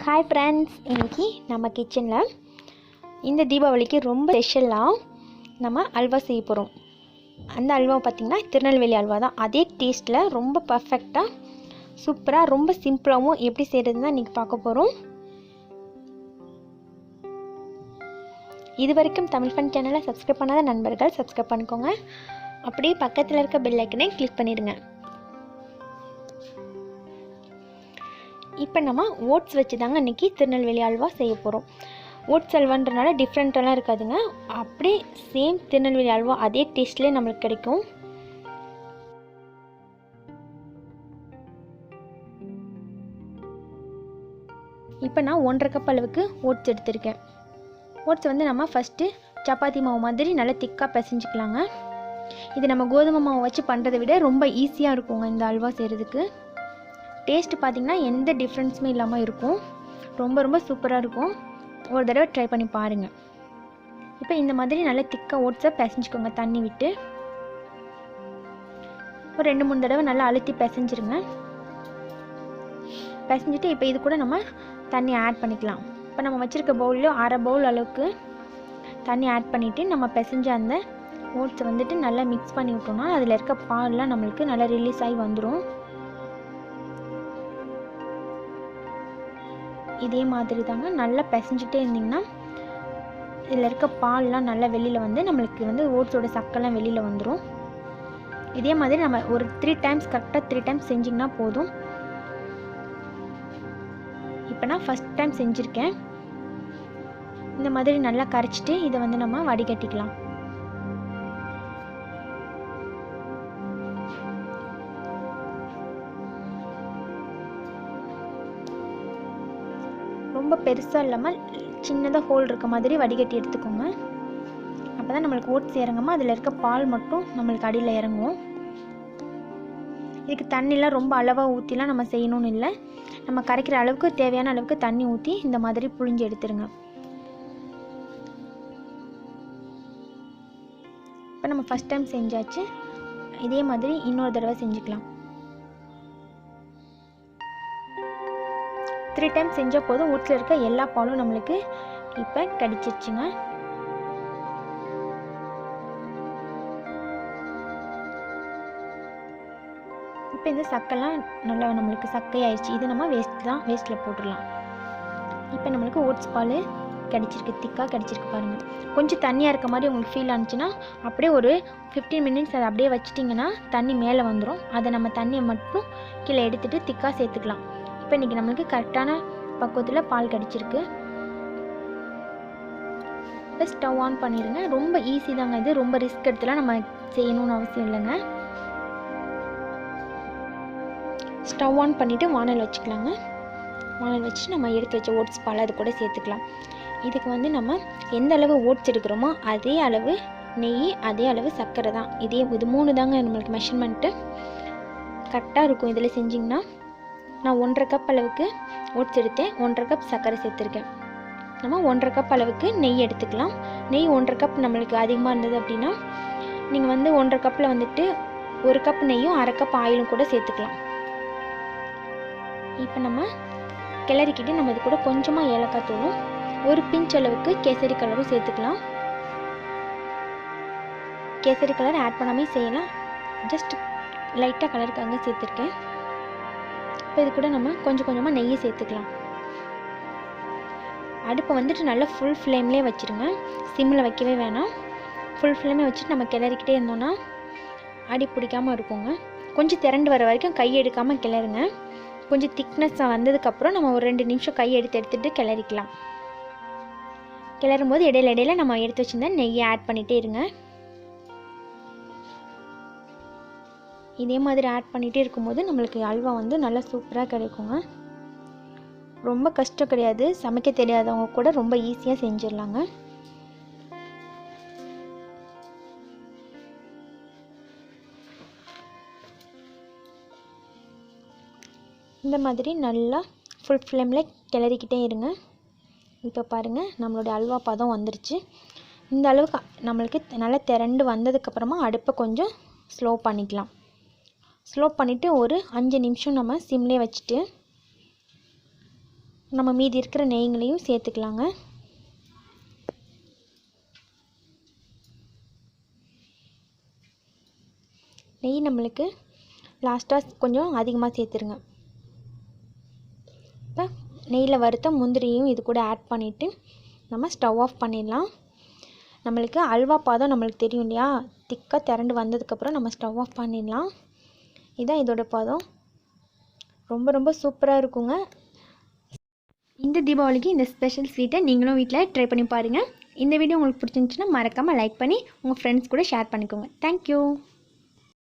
Hi friends, இன்றைக்கி நம்ம கிச்சனில் இந்த தீபாவளிக்கு ரொம்ப ஸ்பெஷலாக நம்ம அல்வா செய்ய போகிறோம். அந்த அல்வா பார்த்திங்கன்னா திருநெல்வேலி அல்வா தான். அதே டேஸ்ட்டில் ரொம்ப பர்ஃபெக்டாக சூப்பராக ரொம்ப சிம்பிளாகவும் எப்படி செய்கிறதுன்னு தான் இன்றைக்கி பார்க்க போகிறோம். இது வரைக்கும் தமிழ் ஃபன் சேனலை சப்ஸ்கிரைப் பண்ணாத நண்பர்கள் சப்ஸ்கிரைப் பண்ணிக்கோங்க. அப்படியே பக்கத்தில் இருக்க பெல் ஐக்கனை கிளிக் பண்ணிடுங்க. இப்போ நம்ம ஓட்ஸ் வச்சு தாங்க இன்றைக்கி திருநெல்வேலி அல்வா செய்ய போகிறோம். ஓட்ஸ் அல்வான்றனால டிஃப்ரெண்ட்டெல்லாம் இருக்காதுங்க, அப்படியே சேம் திருநெல்வேலி அல்வா அதே டேஸ்ட்லேயே நம்மளுக்கு கிடைக்கும். இப்போ நான் 1.5 கப் அளவுக்கு ஓட்ஸ் எடுத்திருக்கேன். ஓட்ஸ் வந்து நம்ம ஃபஸ்ட்டு சப்பாத்தி மாவு மாதிரி நல்லா திக்காக பிசைஞ்சிக்கலாங்க. இது நம்ம கோதுமை மாவு வச்சு பண்ணுறதை விட ரொம்ப ஈஸியாக இருக்குங்க இந்த அல்வா செய்கிறதுக்கு. டேஸ்ட்டு பார்த்திங்கன்னா எந்த டிஃப்ரென்ஸுமே இல்லாமல் இருக்கும். ரொம்ப சூப்பராக இருக்கும். ஒரு தடவை ட்ரை பண்ணி பாருங்கள். இப்போ இந்த மாதிரி நல்லா திக்காக ஓட்ஸை பிசைஞ்சிக்கோங்க தண்ணி விட்டு. ஒரு 2-3 தடவை நல்லா அழுத்தி பிசைஞ்சிருங்க. பிசைஞ்சிட்டு இப்போ இது கூட நம்ம தண்ணி ஆட் பண்ணிக்கலாம். இப்போ நம்ம வச்சுருக்க பவுலில் 1/2 பவுல் அளவுக்கு தண்ணி ஆட் பண்ணிவிட்டு நம்ம பிசைஞ்ச அந்த ஓட்ஸை வந்துட்டு நல்லா மிக்ஸ் பண்ணி விட்டோம்னா அதில் இருக்க பால்லாம் நம்மளுக்கு நல்லா ரிலீஸ் ஆகி வந்துடும். இதே மாதிரி தாங்க நல்லா பிசைஞ்சிட்டே இருந்திங்கன்னா இதில் இருக்க பால்லாம் நல்லா வெளியில் வந்து நம்மளுக்கு வந்து ஓட்ஸோட சக்கெல்லாம் வெளியில் வந்துடும். இதே மாதிரி நம்ம ஒரு 3 டைம்ஸ் கரெக்டாக 3 டைம்ஸ் செஞ்சிங்கன்னா போதும். இப்போ நான் ஃபஸ்ட் டைம் செஞ்சுருக்கேன். இந்த மாதிரி நல்லா கரைச்சிட்டு இதை வந்து நம்ம வடிகட்டிக்கலாம். ரொம்ப பெருசாக இல்லாமல் சின்னதாக ஹோல் இருக்க மாதிரி வடிகட்டி எடுத்துக்கோங்க. அப்போ தான் நம்மளுக்கு ஓட்ஸ் இறங்காமல் அதில் இருக்க பால் மட்டும் நம்மளுக்கு அடியில் இறங்கும். இதுக்கு தண்ணிலாம் ரொம்ப அளவாக ஊற்றிலாம் நம்ம செய்யணும்னு இல்லை. நம்ம கரைக்கிற அளவுக்கு தேவையான அளவுக்கு தண்ணி ஊற்றி இந்த மாதிரி புழிஞ்சு எடுத்துருங்க. இப்போ நம்ம ஃபஸ்ட் டைம் செஞ்சாச்சு. இதே மாதிரி இன்னொரு தடவை செஞ்சுக்கலாம். 3 டைம் செஞ்சால் போதும். ஓட்ஸில் இருக்க எல்லா பாலும் நம்மளுக்கு இப்போ கடிச்சிருச்சுங்க. இப்போ இந்த சக்கைலாம் நல்லா நம்மளுக்கு சக்கையாயிடுச்சு. இது நம்ம வேஸ்ட்டில் போட்டுடலாம். இப்போ நம்மளுக்கு ஓட்ஸ் பால் கடிச்சிருக்கு, திக்காக கடிச்சிருக்கு பாருங்கள். கொஞ்சம் தண்ணியாக இருக்க மாதிரி உங்களுக்கு ஃபீல் ஆனிச்சுன்னா அப்படியே ஒரு 15 மினிட்ஸ் அதை அப்படியே வச்சிட்டிங்கன்னா தண்ணி மேலே வந்துடும். அதை நம்ம தண்ணியை மட்டும் கீழே எடுத்துகிட்டு திக்காக சேர்த்துக்கலாம். இப்போ இன்றைக்கி நம்மளுக்கு கரெக்டான பக்குவத்தில் பால் கடிச்சிருக்கு. இப்போ ஸ்டவ் ஆன் பண்ணிடுங்க. ரொம்ப ஈஸி தாங்க இது. ரொம்ப ரிஸ்க் எடுத்துலாம் நம்ம செய்யணும்னு அவசியம் இல்லைங்க. ஸ்டவ் ஆன் பண்ணிவிட்டு வானல் வச்சுக்கலாங்க. வானல் வச்சு நம்ம எடுத்து வச்ச ஓட்ஸ் பால் அது கூட சேர்த்துக்கலாம். இதுக்கு வந்து நம்ம எந்த அளவு ஓட்ஸ் எடுக்கிறோமோ அதே அளவு நெய், அதே அளவு சர்க்கரை தான். இது 3 தாங்க நம்மளுக்கு மெஷர்மெண்ட்டு கரெக்டாக இருக்கும். இதில் செஞ்சிங்கன்னா நான் 1.5 கப் அளவுக்கு ஓட்ஸ் எடுத்தேன், 1.5 கப் சர்க்கரை சேர்த்துருக்கேன். நம்ம 1.5 கப் அளவுக்கு நெய் எடுத்துக்கலாம். நெய் 1.5 கப் நம்மளுக்கு அதிகமாக இருந்தது அப்படின்னா நீங்கள் வந்து 1.5 கப்பில் வந்துட்டு 1 கப் நெய்யும் 1/2 கப் ஆயிலும் கூட சேர்த்துக்கலாம். இப்போ நம்ம கிளறிக்கிட்டு நம்ம இது கூட கொஞ்சமாக ஏலக்காய் தூளும் 1 பிஞ்ச் அளவுக்கு கேசரி கலரும் சேர்த்துக்கலாம். கேசரி கலர் ஆட் பண்ணாமே செய்யலாம், ஜஸ்ட் லைட்டாக கலருக்காக சேர்த்துருக்கேன். இப்போ இது கூட நம்ம கொஞ்சமாக நெய்யை சேர்த்துக்கலாம். அடுப்பை வந்துட்டு நல்லா ஃபுல் ஃப்ளேம்லேயே வச்சுருங்க. சிம்மில் வைக்கவே வேணாம். ஃபுல் ஃப்ளேமே வச்சுட்டு நம்ம கிளறிக்கிட்டே இருந்தோன்னா அடி பிடிக்காமல் இருக்குங்க. கொஞ்சம் திரண்டு வர வரைக்கும் கை எடுக்காமல் கிளறுங்க. கொஞ்சம் திக்னஸ்ஸாக வந்ததுக்கப்புறம் நம்ம ஒரு 2 நிமிஷம் கை எடுத்துகிட்டு கிளறிக்கலாம். கிளறும் போது இடையில நம்ம எடுத்து வச்சுருந்தா நெய்யை ஆட் பண்ணிகிட்டே இருங்க. இதே மாதிரி ஆட் பண்ணிகிட்டே இருக்கும்போது நம்மளுக்கு அல்வா வந்து நல்லா சூப்பராக கிடைக்குங்க. ரொம்ப கஷ்டம் கிடையாது. சமைக்க தெரியாதவங்க கூட ரொம்ப ஈஸியாக செஞ்சிடலாங்க. இந்த மாதிரி நல்லா ஃபுல் ஃப்ளேமில் கிளறிக்கிட்டே இருங்க. இப்போ பாருங்கள் நம்மளுடைய அல்வா பதம் வந்துருச்சு. இந்த அளவுக்கு நம்மளுக்கு நல்லா திரண்டு வந்ததுக்கப்புறமா அடுப்பை கொஞ்சம் ஸ்லோ பண்ணிக்கலாம். ஸ்லோ பண்ணிவிட்டு ஒரு 5 நிமிஷம் நம்ம சிம்லேயே வச்சுட்டு நம்ம மீதி இருக்கிற நெய்ங்களையும் சேர்த்துக்கலாங்க. நெய் நம்மளுக்கு லாஸ்ட்டாக கொஞ்சம் அதிகமாக சேர்த்துருங்க. இப்போ நெய்யில் வறுத்த முந்திரியும் இது கூட ஆட் பண்ணிவிட்டு நம்ம ஸ்டவ் ஆஃப் பண்ணிடலாம். நம்மளுக்கு அல்வா பாதம் நம்மளுக்கு தெரியும் இல்லையா, திக்காக திரண்டு வந்ததுக்கப்புறம் நம்ம ஸ்டவ் ஆஃப் பண்ணிடலாம். இதுதான் இதோட பாதம். ரொம்ப ரொம்ப சூப்பராக இருக்குங்க. இந்த தீபாவளிக்கு இந்த ஸ்பெஷல் ஸ்வீட்டை நீங்களும் வீட்டில் ட்ரை பண்ணி பாருங்கள். இந்த வீடியோ உங்களுக்கு பிடிச்சிருந்துச்சுன்னா மறக்காமல் லைக் பண்ணி உங்கள் ஃப்ரெண்ட்ஸ் கூட ஷேர் பண்ணிக்கோங்க. தேங்க்யூ.